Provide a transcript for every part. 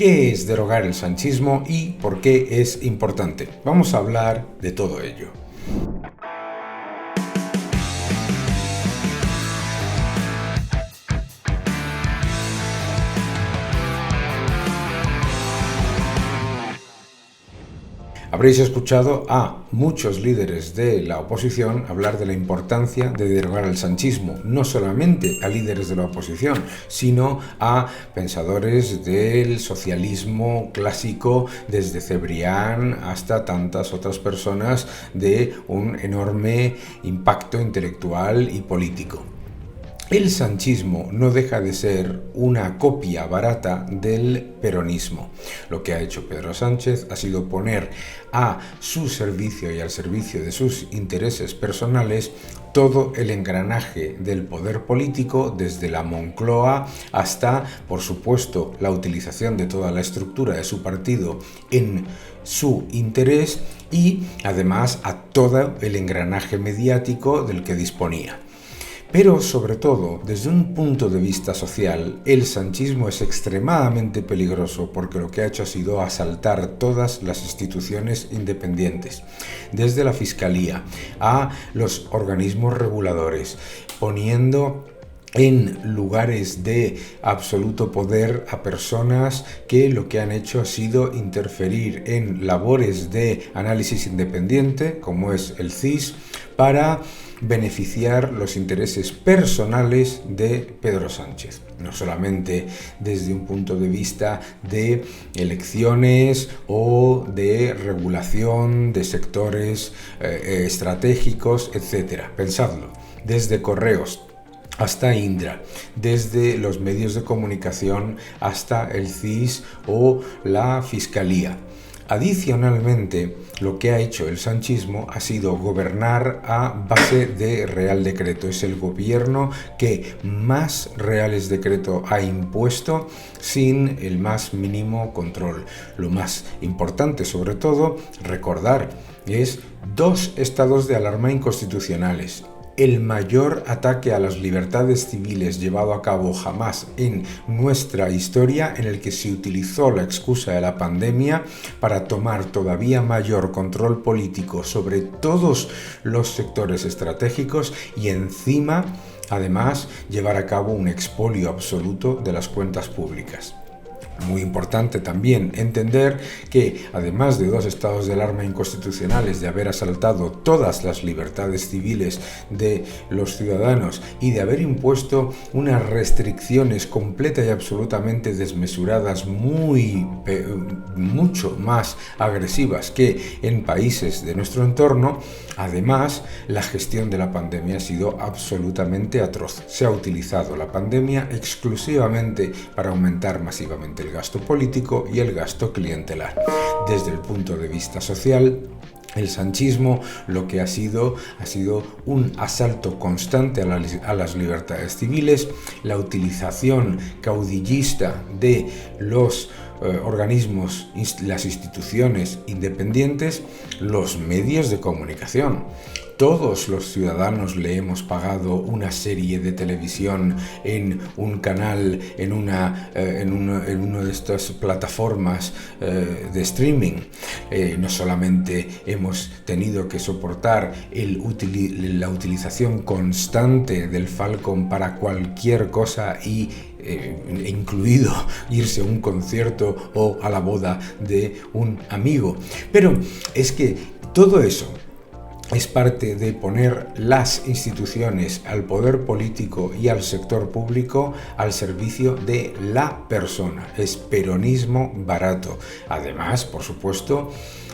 ¿Qué es derogar el sanchismo y por qué es importante? Vamos a hablar de todo ello. Habréis escuchado a muchos líderes de la oposición hablar de la importancia de derogar el sanchismo, no solamente a líderes de la oposición, sino a pensadores del socialismo clásico, desde Cebrián hasta tantas otras personas de un enorme impacto intelectual y político. El sanchismo no deja de ser una copia barata del peronismo. Lo que ha hecho Pedro Sánchez ha sido poner a su servicio y al servicio de sus intereses personales todo el engranaje del poder político, desde la Moncloa hasta, por supuesto, la utilización de toda la estructura de su partido en su interés y, además, a todo el engranaje mediático del que disponía. Pero, sobre todo, desde un punto de vista social, el sanchismo es extremadamente peligroso porque lo que ha hecho ha sido asaltar todas las instituciones independientes, desde la Fiscalía a los organismos reguladores, poniendo en lugares de absoluto poder a personas que lo que han hecho ha sido interferir en labores de análisis independiente, como es el CSIS, para beneficiar los intereses personales de Pedro Sánchez. No solamente desde un punto de vista de elecciones o de regulación de sectores estratégicos, etc. Pensadlo, desde Correos hasta Indra, desde los medios de comunicación hasta el CSIS o la Fiscalía. Adicionalmente, lo que ha hecho el sanchismo ha sido gobernar a base de Real Decreto. Es el gobierno que más reales decreto ha impuesto sin el más mínimo control. Lo más importante, sobre todo, recordar, es 2 estados de alarma inconstitucionales. El mayor ataque a las libertades civiles llevado a cabo jamás en nuestra historia, en el que se utilizó la excusa de la pandemia para tomar todavía mayor control político sobre todos los sectores estratégicos y encima, además, llevar a cabo un expolio absoluto de las cuentas públicas. Muy importante también entender que, además de 2 estados de alarma inconstitucionales, de haber asaltado todas las libertades civiles de los ciudadanos y de haber impuesto unas restricciones completa y absolutamente desmesuradas, mucho más agresivas que en países de nuestro entorno, además, la gestión de la pandemia ha sido absolutamente atroz. Se ha utilizado la pandemia exclusivamente para aumentar masivamente el gasto político y el gasto clientelar. Desde el punto de vista social, el sanchismo lo que ha sido un asalto constante a las libertades civiles, la utilización caudillista de los organismos, las instituciones independientes, los medios de comunicación. Todos los ciudadanos le hemos pagado una serie de televisión en un canal, en una de estas plataformas de streaming. No solamente hemos tenido que soportar la utilización constante del Falcon para cualquier cosa incluido irse a un concierto o a la boda de un amigo. Pero es que todo eso es parte de poner las instituciones, al poder político y al sector público al servicio de la persona. Es peronismo barato. Además, por supuesto,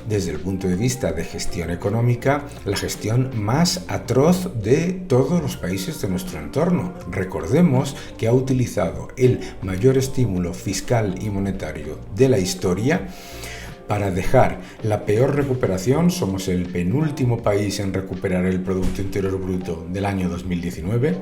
desde el punto de vista de gestión económica, la gestión más atroz de todos los países de nuestro entorno. Recordemos que ha utilizado el mayor estímulo fiscal y monetario de la historia para dejar la peor recuperación. Somos el penúltimo país en recuperar el Producto Interior Bruto del año 2019.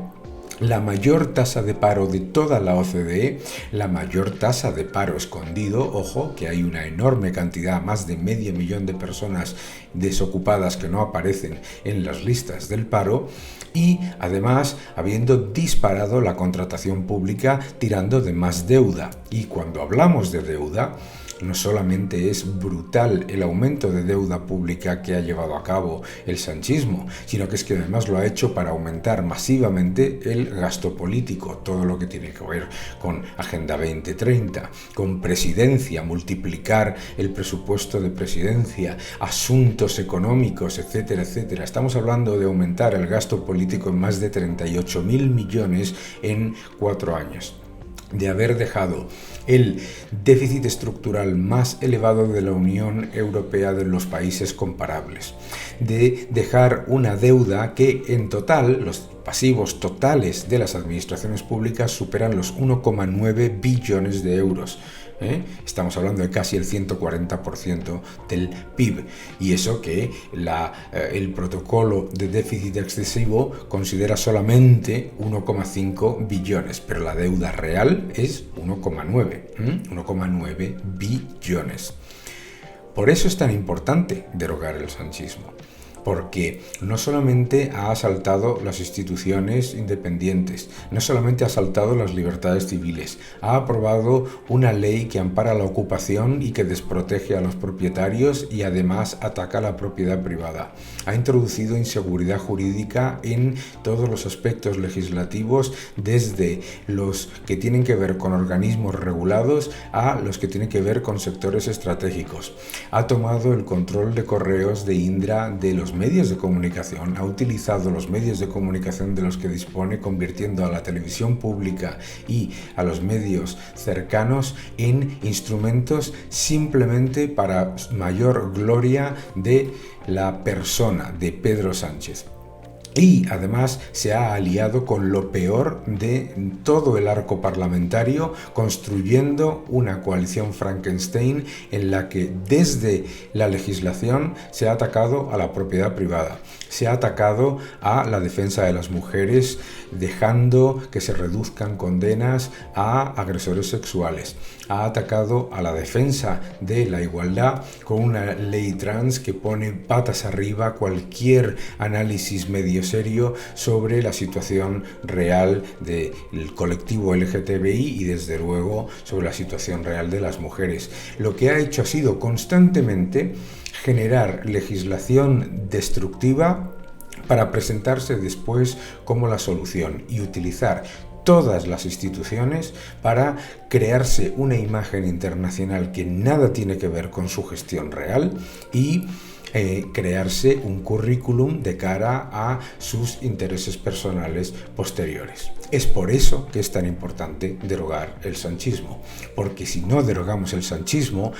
la mayor tasa de paro de toda la OCDE, la mayor tasa de paro escondido, ojo, que hay una enorme cantidad, más de 500.000 de personas desocupadas que no aparecen en las listas del paro, y además habiendo disparado la contratación pública tirando de más deuda. Y cuando hablamos de deuda, no solamente es brutal el aumento de deuda pública que ha llevado a cabo el sanchismo, sino que es que además lo ha hecho para aumentar masivamente el gasto político, todo lo que tiene que ver con Agenda 2030, con presidencia, multiplicar el presupuesto de presidencia, asuntos económicos, etcétera, etcétera. Estamos hablando de aumentar el gasto político en más de 38.000 millones en 4 años. De haber dejado el déficit estructural más elevado de la Unión Europea de los países comparables, de dejar una deuda que en total, los pasivos totales de las administraciones públicas superan los 1,9 billones de euros. Estamos hablando de casi el 140% del PIB, y eso que el protocolo de déficit excesivo considera solamente 1,5 billones, pero la deuda real es 1,9 billones. Por eso es tan importante derogar el sanchismo, porque no solamente ha asaltado las instituciones independientes, no solamente ha asaltado las libertades civiles, ha aprobado una ley que ampara la ocupación y que desprotege a los propietarios y además ataca la propiedad privada. Ha introducido inseguridad jurídica en todos los aspectos legislativos, desde los que tienen que ver con organismos regulados a los que tienen que ver con sectores estratégicos. Ha tomado el control de correos de Indra de los medios de comunicación, ha utilizado los medios de comunicación de los que dispone, convirtiendo a la televisión pública y a los medios cercanos en instrumentos simplemente para mayor gloria de la persona de Pedro Sánchez. Y además se ha aliado con lo peor de todo el arco parlamentario, construyendo una coalición Frankenstein en la que desde la legislación se ha atacado a la propiedad privada, se ha atacado a la defensa de las mujeres, dejando que se reduzcan condenas a agresores sexuales, ha atacado a la defensa de la igualdad con una ley trans que pone patas arriba cualquier análisis medio serio sobre la situación real del colectivo LGTBI y desde luego sobre la situación real de las mujeres. Lo que ha hecho ha sido constantemente generar legislación destructiva para presentarse después como la solución y utilizar todas las instituciones para crearse una imagen internacional que nada tiene que ver con su gestión real y crearse un currículum de cara a sus intereses personales posteriores. Es por eso que es tan importante derogar el sanchismo, porque si no derogamos el sanchismo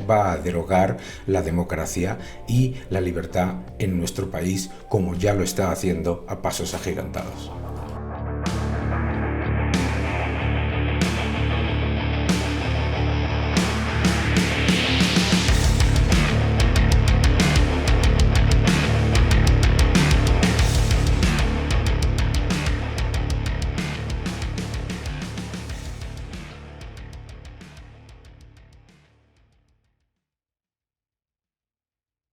va a derogar la democracia y la libertad en nuestro país, como ya lo está haciendo a pasos agigantados.